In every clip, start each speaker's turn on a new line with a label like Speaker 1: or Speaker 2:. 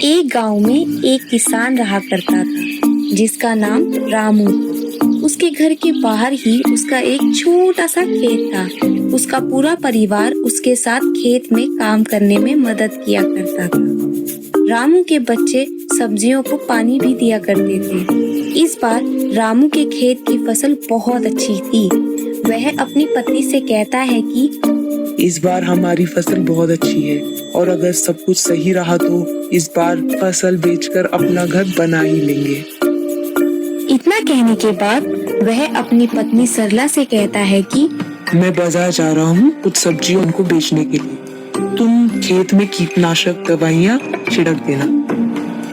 Speaker 1: एक गांव में एक किसान रहा करता था जिसका नाम रामू था। उसके घर के बाहर ही उसका एक छोटा सा खेत था। उसका पूरा परिवार उसके साथ खेत में काम करने में मदद किया करता था। रामू के बच्चे सब्जियों को पानी भी दिया करते थे। इस बार रामू के खेत की फसल बहुत अच्छी थी। वह अपनी पत्नी से कहता है कि
Speaker 2: इस बार हमारी फसल बहुत अच्छी है और अगर सब कुछ सही रहा तो इस बार फसल बेचकर अपना घर बना ही लेंगे।
Speaker 1: इतना कहने के बाद वह अपनी पत्नी सरला से कहता है कि
Speaker 2: मैं बाजार जा रहा हूँ कुछ सब्जियों उनको बेचने के लिए। तुम खेत में कीटनाशक दवाइयाँ छिड़क देना।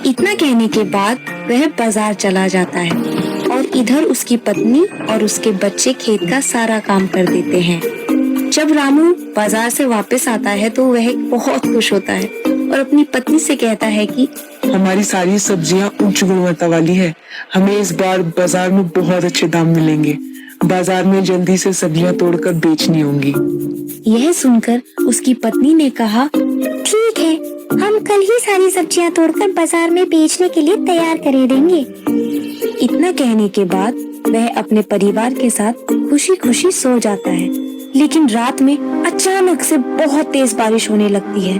Speaker 1: इतना कहने के बाद वह बाजार चला जाता है और इधर उसकी पत्नी और उसके बच्चे खेत का सारा काम कर देते हैं। जब रामू बाजार से वापस आता है तो वह बहुत खुश होता है और अपनी पत्नी से कहता है कि
Speaker 2: हमारी सारी सब्जियाँ उच्च गुणवत्ता वाली है। हमें इस बार बाजार में बहुत अच्छे दाम मिलेंगे। बाजार में जल्दी से सब्जियाँ तोड़कर बेचनी होंगी।
Speaker 1: यह सुनकर उसकी पत्नी ने कहा, ठीक है, हम कल ही सारी सब्जियाँ तोड़कर बाजार में बेचने के लिए तैयार कर देंगे। इतना कहने के बाद वह अपने परिवार के साथ खुशी खुशी सो जाता है। लेकिन रात में अचानक से बहुत तेज बारिश होने लगती है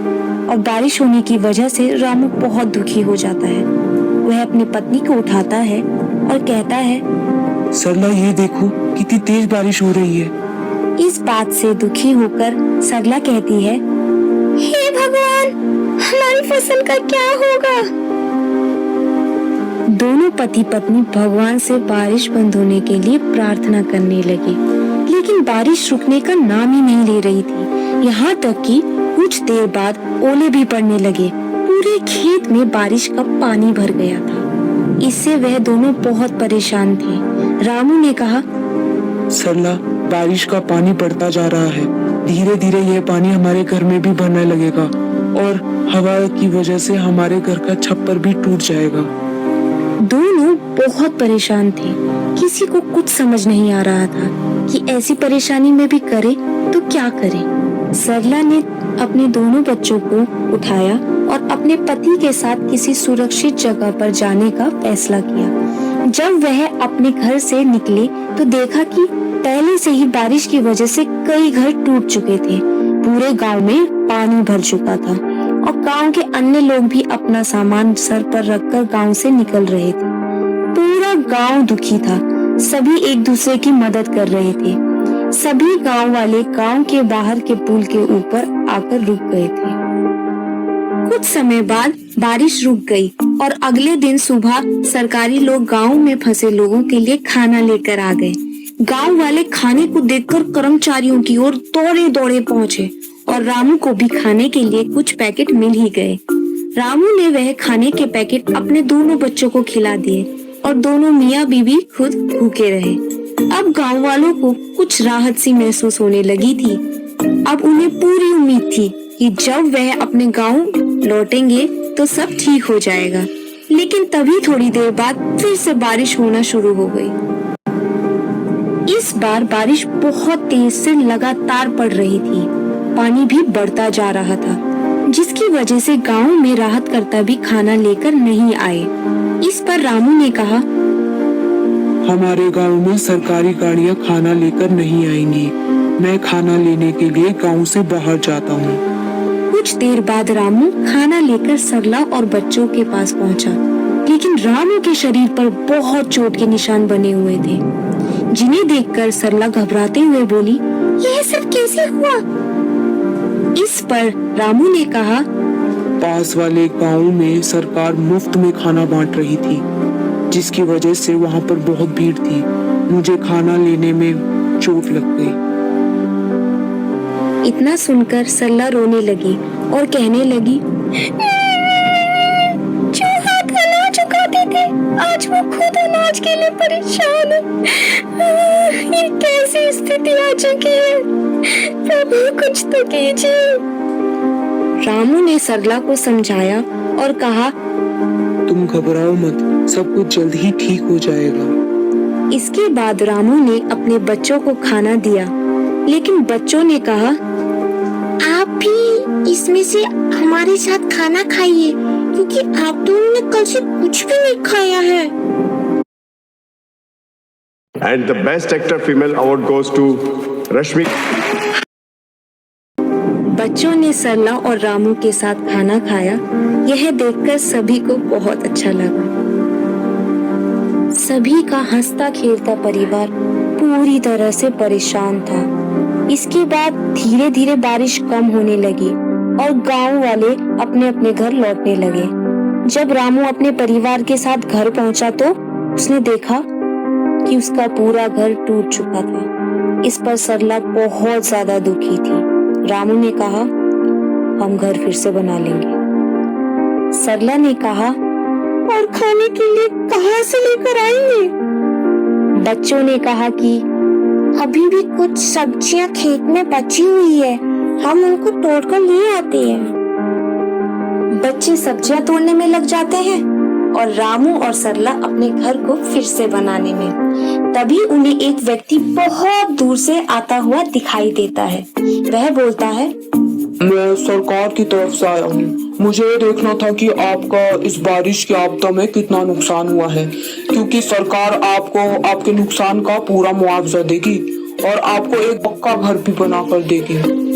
Speaker 1: और बारिश होने की वजह से रामू बहुत दुखी हो जाता है। वह अपनी पत्नी को उठाता है और कहता है,
Speaker 2: सरला ये देखो कितनी तेज बारिश हो रही है।
Speaker 1: इस बात से दुखी होकर सरला कहती है, हे भगवान, हमारी फसल का क्या होगा? दोनों पति पत्नी भगवान से बारिश बंद होने के लिए प्रार्थना करने लगे, लेकिन बारिश रुकने का नाम ही नहीं ले रही थी। यहाँ तक कि कुछ देर बाद ओले भी पड़ने लगे। पूरे खेत में बारिश का पानी भर गया था। इससे वह दोनों बहुत परेशान थे। रामू ने कहा,
Speaker 2: सरला, बारिश का पानी बढ़ता जा रहा है। धीरे धीरे यह पानी हमारे घर में भी भरने लगेगा और हवा की वजह से हमारे घर का छप्पर भी टूट जाएगा।
Speaker 1: दोनों बहुत परेशान थे। किसी को कुछ समझ नहीं आ रहा था कि ऐसी परेशानी में भी करे तो क्या करे। सरला ने अपने दोनों बच्चों को उठाया और अपने पति के साथ किसी सुरक्षित जगह पर जाने का फैसला किया। जब वह अपने घर से निकले तो देखा कि पहले से ही बारिश की वजह से कई घर टूट चुके थे। पूरे गांव में पानी भर चुका था और गांव के अन्य लोग भी अपना सामान सर पर रखकर गांव से निकल रहे थे। पूरा गांव दुखी था। सभी एक दूसरे की मदद कर रहे थे। सभी गांव वाले गांव के बाहर के पुल के ऊपर आकर रुक गए थे। कुछ समय बाद बारिश रुक गई और अगले दिन सुबह सरकारी लोग गांव में फंसे लोगों के लिए खाना लेकर आ गए। गांव वाले खाने को देखकर कर्मचारियों की ओर दौड़े दौड़े पहुंचे और रामू को भी खाने के लिए कुछ पैकेट मिल ही गए। रामू ने वह खाने के पैकेट अपने दोनों बच्चों को खिला दिए और दोनों मियाँ बीवी खुद भूखे रहे। अब गांव वालों को कुछ राहत सी महसूस होने लगी थी। अब उन्हें पूरी उम्मीद थी कि जब वह अपने गांव लौटेंगे तो सब ठीक हो जाएगा। लेकिन तभी थोड़ी देर बाद फिर से बारिश होना शुरू हो गई। इस बार बारिश बहुत तेज से लगातार पड़ रही थी। पानी भी बढ़ता जा रहा था, जिसकी वजह से गांव में राहतकर्ता भी खाना लेकर नहीं आए। इस पर रामू ने कहा,
Speaker 2: हमारे गांव में सरकारी गाड़ियां खाना लेकर नहीं आएंगी। मैं खाना लेने के लिए गांव से बाहर जाता हूँ।
Speaker 1: कुछ देर बाद रामू खाना लेकर सरला और बच्चों के पास पहुँचा, लेकिन रामू के शरीर पर बहुत चोट के निशान बने हुए थे, जिन्हें देखकर सरला घबराते हुए बोली, यह सब कैसे हुआ? इस पर रामू ने कहा,
Speaker 2: पास वाले गांव में सरकार मुफ्त में खाना बांट रही थी, जिसकी वजह से वहां पर बहुत भीड़ थी। मुझे खाना लेने में चोट लग गई।
Speaker 1: इतना सुनकर सरला रोने लगी और कहने लगी, जो हाथ अनाज चुकाते थे आज वो खुद अनाज के लिए परेशान है। ये कैसी स्थिति आ चुकी है? प्रभु कुछ तो कीजिए। रामू ने सरला को समझाया और कहा,
Speaker 2: तुम घबराओ मत, सब कुछ जल्द ही ठीक हो जाएगा।
Speaker 1: इसके बाद रामू ने अपने बच्चों को खाना दिया, लेकिन बच्चों ने कहा, आप भी इसमें से हमारे साथ खाना खाइए, क्योंकि आप दोनों ने कल से कुछ भी नहीं खाया है।
Speaker 3: And the best actor female award goes to Rashmi.
Speaker 1: बच्चों ने सरला और रामू के साथ खाना खाया। यह देखकर सभी को बहुत अच्छा लगा। सभी का हंसता खेलता परिवार पूरी तरह से परेशान था। इसके बाद धीरे धीरे बारिश कम होने लगी और गांव वाले अपने अपने घर लौटने लगे। जब रामू अपने परिवार के साथ घर पहुंचा तो उसने देखा कि उसका पूरा घर टूट चुका था। इस पर सरला बहुत ज्यादा दुखी थी। रामू ने कहा, हम घर फिर से बना लेंगे। सरला ने कहा, और खाने के लिए कहां से लेकर आएंगे? बच्चों ने कहा कि अभी भी कुछ सब्जियां खेत में बची हुई है, हम उनको तोड़कर ले आते हैं। बच्चे सब्जियां तोड़ने में लग जाते हैं और रामू और सरला अपने घर को फिर से बनाने में। तभी उन्हें एक व्यक्ति बहुत दूर से आता हुआ दिखाई देता है। वह बोलता है,
Speaker 2: मैं सरकार की तरफ से आया हूँ। मुझे ये देखना था कि आपका इस बारिश की आपदा में कितना नुकसान हुआ है, क्योंकि सरकार आपको आपके नुकसान का पूरा मुआवजा देगी और आपको एक पक्का घर भी बना कर देगी।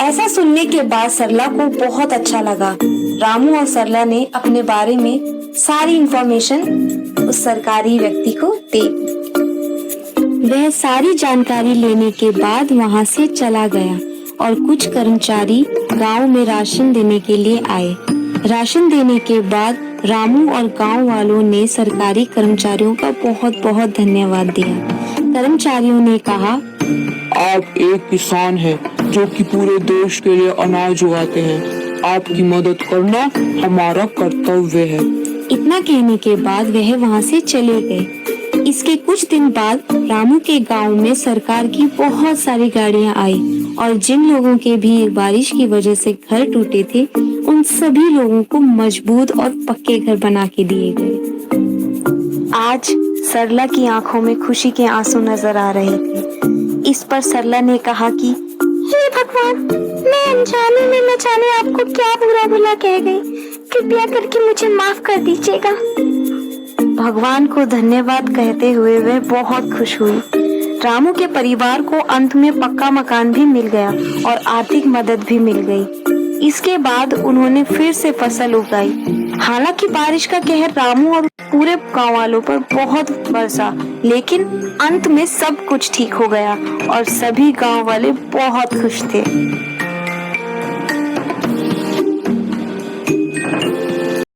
Speaker 1: ऐसा सुनने के बाद सरला को बहुत अच्छा लगा। रामू और सरला ने अपने बारे में सारी इंफॉर्मेशन उस सरकारी व्यक्ति को दे दी। वह सारी जानकारी लेने के बाद वहां से चला गया और कुछ कर्मचारी गांव में राशन देने के लिए आए। राशन देने के बाद रामू और गांव वालों ने सरकारी कर्मचारियों का बहुत बहुत धन्यवाद दिया। कर्मचारियों ने कहा,
Speaker 2: आप एक किसान हैं जो कि पूरे देश के लिए अनाज उगाते हैं। आपकी मदद करना हमारा कर्तव्य है।
Speaker 1: इतना कहने के बाद वह वहां से चले गए। इसके कुछ दिन बाद रामू के गांव में सरकार की बहुत सारी गाड़ियां आई और जिन लोगों के भी बारिश की वजह से घर टूटे थे, उन सभी लोगों को मजबूत और पक्के घर बना के दिए गए। आज सरला की आंखों में खुशी के आंसू नजर आ रहे थे। इस पर सरला ने कहा कि हे भगवान, मैं अनजाने में न जाने आपको क्या बुरा भला कह गई। कृपया करके मुझे माफ कर दीजिएगा। भगवान को धन्यवाद कहते हुए वह बहुत खुश हुई। रामू के परिवार को अंत में पक्का मकान भी मिल गया और आर्थिक मदद भी मिल गई। इसके बाद उन्होंने फिर से फसल उगाई। हालांकि बारिश का कहर रामू और पूरे गांव वालों पर बहुत बरसा, लेकिन अंत में सब कुछ ठीक हो गया और सभी गांव वाले बहुत खुश थे।